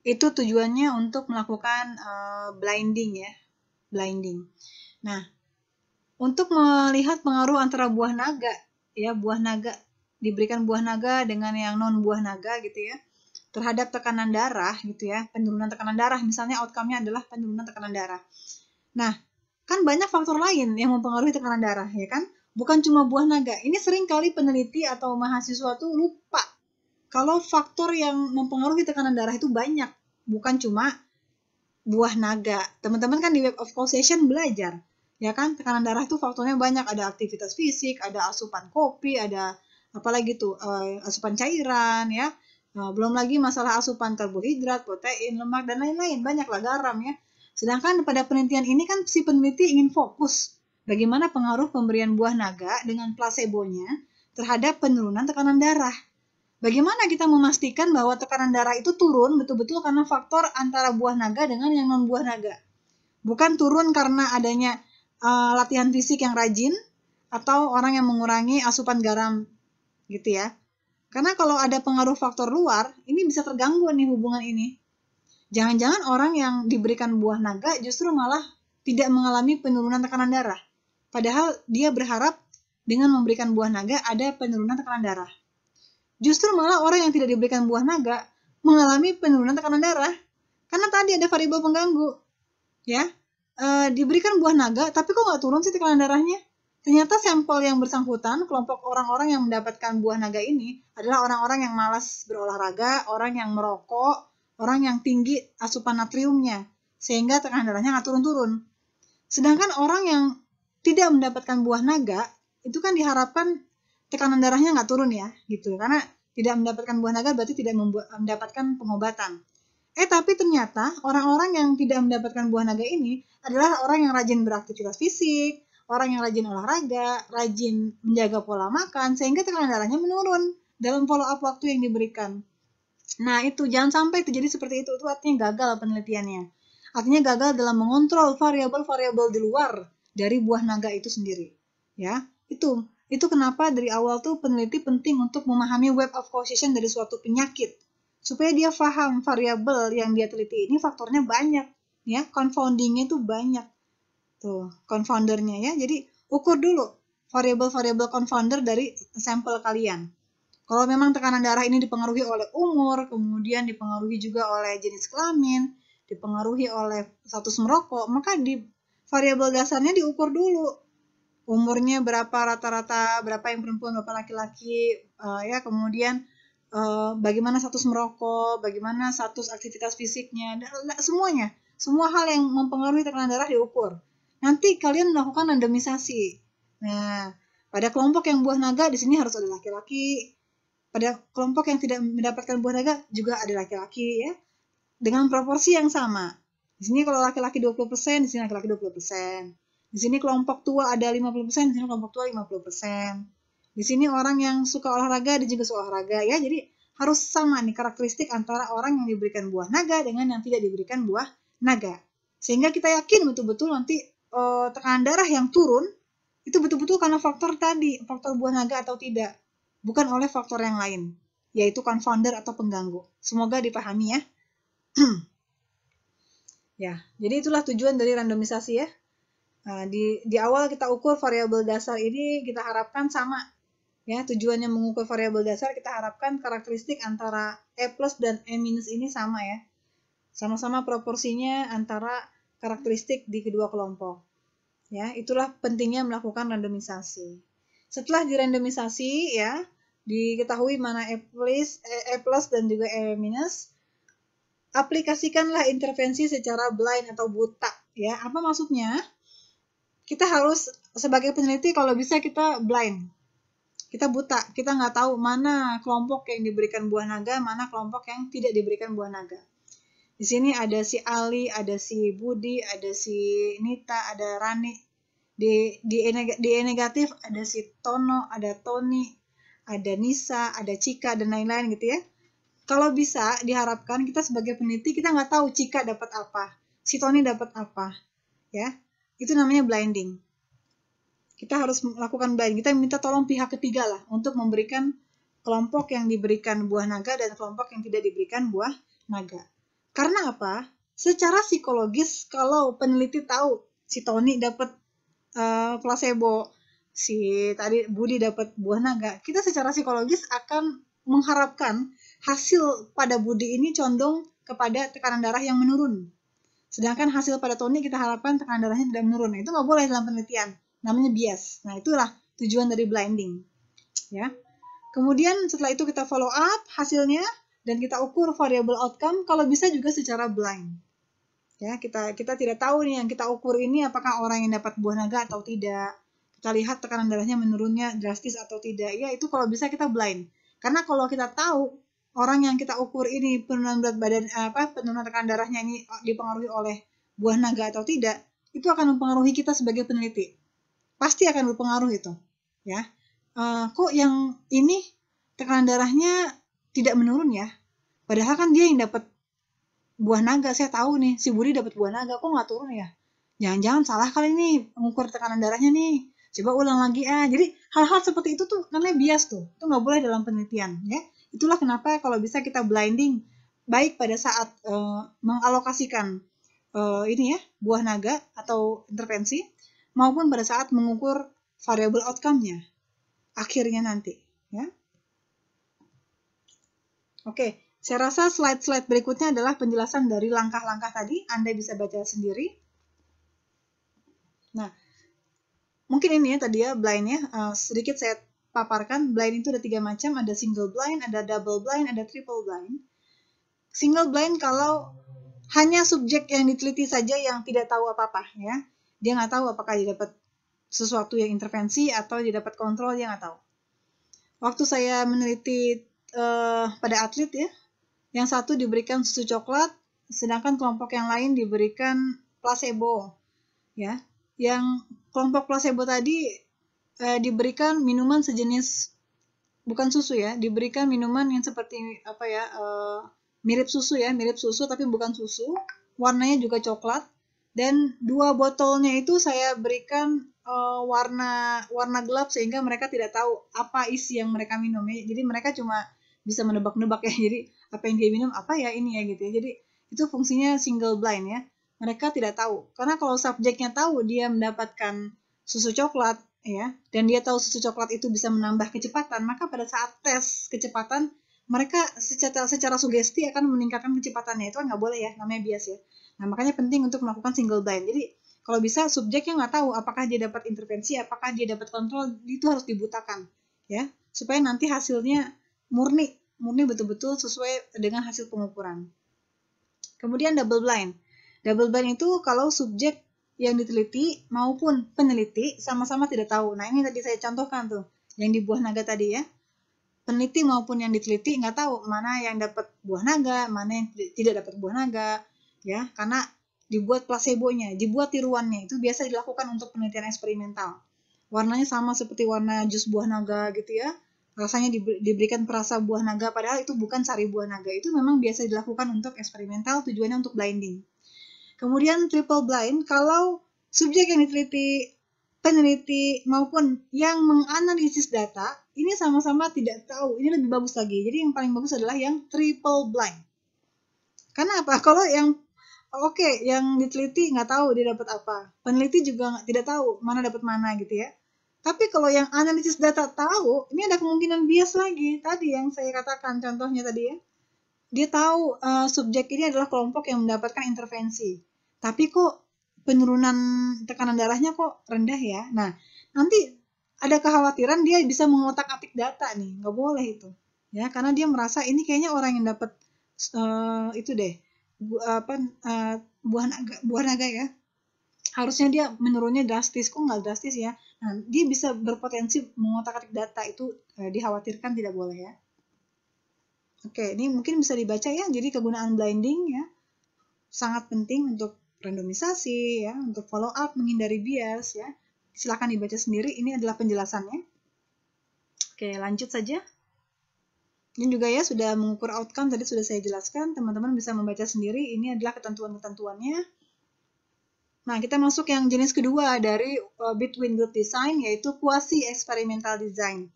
Itu tujuannya untuk melakukan blinding ya, blinding. Nah, untuk melihat pengaruh antara buah naga, ya buah naga, diberikan buah naga dengan yang non buah naga gitu ya, terhadap tekanan darah gitu ya, penurunan tekanan darah, misalnya outcome-nya adalah penurunan tekanan darah. Nah, kan banyak faktor lain yang mempengaruhi tekanan darah, ya kan? Bukan cuma buah naga. Ini sering kali peneliti atau mahasiswa tuh lupa kalau faktor yang mempengaruhi tekanan darah itu banyak, bukan cuma buah naga. Teman-teman kan di Web of Causation belajar, ya kan? Tekanan darah itu faktornya banyak, ada aktivitas fisik, ada asupan kopi, ada apalagi tuh asupan cairan ya. Belum lagi masalah asupan karbohidrat, protein, lemak dan lain-lain, banyaklah garam ya. Sedangkan pada penelitian ini kan si peneliti ingin fokus bagaimana pengaruh pemberian buah naga dengan placebonya terhadap penurunan tekanan darah. Bagaimana kita memastikan bahwa tekanan darah itu turun betul-betul karena faktor antara buah naga dengan yang non buah naga? Bukan turun karena adanya latihan fisik yang rajin atau orang yang mengurangi asupan garam gitu ya. Karena kalau ada pengaruh faktor luar, ini bisa terganggu nih hubungan ini. Jangan-jangan orang yang diberikan buah naga justru malah tidak mengalami penurunan tekanan darah. Padahal dia berharap dengan memberikan buah naga ada penurunan tekanan darah. Justru malah orang yang tidak diberikan buah naga mengalami penurunan tekanan darah. Karena tadi ada variabel pengganggu. Ya, diberikan buah naga, tapi kok nggak turun sih tekanan darahnya? Ternyata sampel yang bersangkutan, kelompok orang-orang yang mendapatkan buah naga ini adalah orang-orang yang malas berolahraga, orang yang merokok, orang yang tinggi asupan natriumnya, sehingga tekanan darahnya nggak turun-turun. Sedangkan orang yang tidak mendapatkan buah naga, itu kan diharapkan tekanan darahnya nggak turun ya, gitu. Karena tidak mendapatkan buah naga berarti tidak mendapatkan pengobatan. Tapi ternyata orang-orang yang tidak mendapatkan buah naga ini adalah orang yang rajin beraktivitas fisik, orang yang rajin olahraga, rajin menjaga pola makan, sehingga tekanan darahnya menurun dalam follow up waktu yang diberikan. Nah itu, jangan sampai terjadi seperti itu artinya gagal penelitiannya. Artinya gagal dalam mengontrol variabel-variabel di luar dari buah naga itu sendiri. Ya, itu kenapa dari awal tuh peneliti penting untuk memahami web of causation dari suatu penyakit. Supaya dia paham variabel yang dia teliti ini faktornya banyak. Ya, confoundingnya itu banyak. Tuh, confoundernya ya. Jadi ukur dulu variabel-variabel confounder dari sampel kalian. Kalau memang tekanan darah ini dipengaruhi oleh umur, kemudian dipengaruhi juga oleh jenis kelamin, dipengaruhi oleh status merokok, maka di variabel dasarnya diukur dulu. Umurnya berapa rata-rata, berapa yang perempuan, berapa laki-laki, ya kemudian bagaimana status merokok, bagaimana status aktivitas fisiknya, semuanya. Semua hal yang mempengaruhi tekanan darah diukur. Nanti kalian melakukan randomisasi. Nah, pada kelompok yang buah naga di sini harus ada laki-laki. Pada kelompok yang tidak mendapatkan buah naga juga ada laki-laki ya. Dengan proporsi yang sama. Di sini kalau laki-laki 20%, di sini laki-laki 20%. Di sini kelompok tua ada 50%, di sini kelompok tua 50%. Di sini orang yang suka olahraga, dia juga suka olahraga ya. Jadi harus sama nih karakteristik antara orang yang diberikan buah naga dengan yang tidak diberikan buah naga. Sehingga kita yakin betul-betul nanti tekanan darah yang turun itu betul-betul karena faktor tadi, faktor buah naga atau tidak. Bukan oleh faktor yang lain, yaitu confounder atau pengganggu. Semoga dipahami ya. Ya, jadi itulah tujuan dari randomisasi ya. Nah, di awal kita ukur variabel dasar ini kita harapkan sama. Ya, tujuannya mengukur variabel dasar kita harapkan karakteristik antara E plus dan E minus ini sama ya. Sama-sama proporsinya antara karakteristik di kedua kelompok. Ya, itulah pentingnya melakukan randomisasi. Setelah dirandomisasi ya, diketahui mana E plus dan juga E minus, aplikasikanlah intervensi secara blind atau buta ya. Apa maksudnya? Kita harus sebagai peneliti kalau bisa kita blind. Kita buta, kita nggak tahu mana kelompok yang diberikan buah naga, mana kelompok yang tidak diberikan buah naga. Di sini ada si Ali, ada si Budi, ada si Nita, ada Rani. Di E negatif ada si Tono, ada Tony, ada Nisa, ada Cika, dan lain-lain gitu ya. Kalau bisa diharapkan kita sebagai peneliti kita nggak tahu Cika dapat apa, si Tony dapat apa, ya. Itu namanya blinding. Kita harus melakukan blinding. Kita minta tolong pihak ketiga lah untuk memberikan kelompok yang diberikan buah naga dan kelompok yang tidak diberikan buah naga. Karena apa? Secara psikologis kalau peneliti tahu si Tony dapat placebo, si tadi Budi dapat buah naga, kita secara psikologis akan mengharapkan hasil pada Budi ini condong kepada tekanan darah yang menurun. Sedangkan hasil pada Tony kita harapkan tekanan darahnya tidak menurun. Nah, itu nggak boleh dalam penelitian. Namanya bias. Nah, itulah tujuan dari blinding. Ya. Kemudian setelah itu kita follow up hasilnya dan kita ukur variable outcome, kalau bisa juga secara blind. Ya, kita tidak tahu nih yang kita ukur ini apakah orang yang dapat buah naga atau tidak. Kita lihat tekanan darahnya menurunnya drastis atau tidak. Ya, itu kalau bisa kita blind. Karena kalau kita tahu orang yang kita ukur ini penurunan berat badan penurunan tekanan darahnya ini dipengaruhi oleh buah naga atau tidak, itu akan mempengaruhi kita sebagai peneliti. Pasti akan berpengaruh itu. Ya. Kok yang ini tekanan darahnya tidak menurun ya? Padahal kan dia yang dapat buah naga, saya tahu nih, si Budi dapat buah naga, kok nggak turun ya? Jangan-jangan salah kali nih mengukur tekanan darahnya nih. Coba ulang lagi Jadi hal-hal seperti itu tuh namanya bias tuh. Itu nggak boleh dalam penelitian ya. Itulah kenapa kalau bisa kita blinding baik pada saat mengalokasikan ini ya buah naga atau intervensi maupun pada saat mengukur variable outcome-nya akhirnya nanti ya. Oke. Saya rasa slide-slide berikutnya adalah penjelasan dari langkah-langkah tadi. Anda bisa baca sendiri. Nah, mungkin ini ya tadi ya blind-nya. Sedikit saya paparkan. Blind itu ada 3 macam. Ada single blind, ada double blind, ada triple blind. Single blind kalau hanya subjek yang diteliti saja yang tidak tahu apa-apa ya. Dia nggak tahu apakah dia dapat sesuatu yang intervensi atau dia dapat kontrol, dia nggak tahu. Waktu saya meneliti pada atlet ya, yang satu diberikan susu coklat, sedangkan kelompok yang lain diberikan placebo. Ya, yang kelompok placebo tadi diberikan minuman sejenis bukan susu ya, diberikan minuman yang seperti mirip susu ya, mirip susu tapi bukan susu, warnanya juga coklat. Dan 2 botolnya itu saya berikan warna gelap sehingga mereka tidak tahu apa isi yang mereka minum ya. Jadi mereka cuma bisa menebak-nebak ya. Jadi apa yang dia minum apa ya ini ya gitu ya. Jadi itu fungsinya single blind ya. Mereka tidak tahu. Karena kalau subjeknya tahu dia mendapatkan susu coklat ya, dan dia tahu susu coklat itu bisa menambah kecepatan, maka pada saat tes kecepatan mereka secara sugesti akan meningkatkan kecepatannya. Itu kan nggak boleh ya, namanya bias ya. Nah, makanya penting untuk melakukan single blind. Jadi kalau bisa subjeknya nggak tahu apakah dia dapat intervensi, apakah dia dapat kontrol, itu harus dibutakan ya, supaya nanti hasilnya murni betul-betul sesuai dengan hasil pengukuran. Kemudian double blind. Double blind itu kalau subjek yang diteliti maupun peneliti sama-sama tidak tahu. Nah, ini tadi saya contohkan tuh, yang di buah naga tadi ya. Peneliti maupun yang diteliti nggak tahu mana yang dapat buah naga, mana yang tidak dapat buah naga, ya, karena dibuat placebonya, dibuat tiruannya. Itu biasa dilakukan untuk penelitian eksperimental. Warnanya sama seperti warna jus buah naga gitu ya. Rasanya diberikan perasa buah naga, padahal itu bukan sari buah naga. Itu memang biasa dilakukan untuk eksperimental, tujuannya untuk blinding. Kemudian triple blind, kalau subjek yang diteliti, peneliti maupun yang menganalisis data, ini sama-sama tidak tahu. Ini lebih bagus lagi. Jadi yang paling bagus adalah yang triple blind. Karena apa? Kalau yang yang diteliti nggak tahu dia dapat apa. Peneliti juga tidak tahu mana dapat mana gitu ya. Tapi kalau yang analisis data tahu, ini ada kemungkinan bias lagi. Tadi yang saya katakan contohnya tadi ya. Dia tahu subjek ini adalah kelompok yang mendapatkan intervensi. Tapi kok penurunan tekanan darahnya kok rendah ya. Nah, nanti ada kekhawatiran dia bisa mengotak-atik data nih. Nggak boleh itu. Ya, karena dia merasa ini kayaknya orang yang dapat itu deh. Buah naga ya. Harusnya dia menurunnya drastis. Kok nggak drastis ya? Nah, dia bisa berpotensi mengotak-atik data. Itu dikhawatirkan tidak boleh ya. Oke, ini mungkin bisa dibaca ya. Jadi kegunaan blinding ya sangat penting untuk randomisasi ya, untuk follow up, menghindari bias ya. Silakan dibaca sendiri. Ini adalah penjelasannya. Oke, lanjut saja. Ini juga ya sudah mengukur outcome tadi sudah saya jelaskan. Teman-teman bisa membaca sendiri. Ini adalah ketentuan-ketentuannya. Nah, kita masuk yang jenis kedua dari between group design, yaitu quasi experimental design.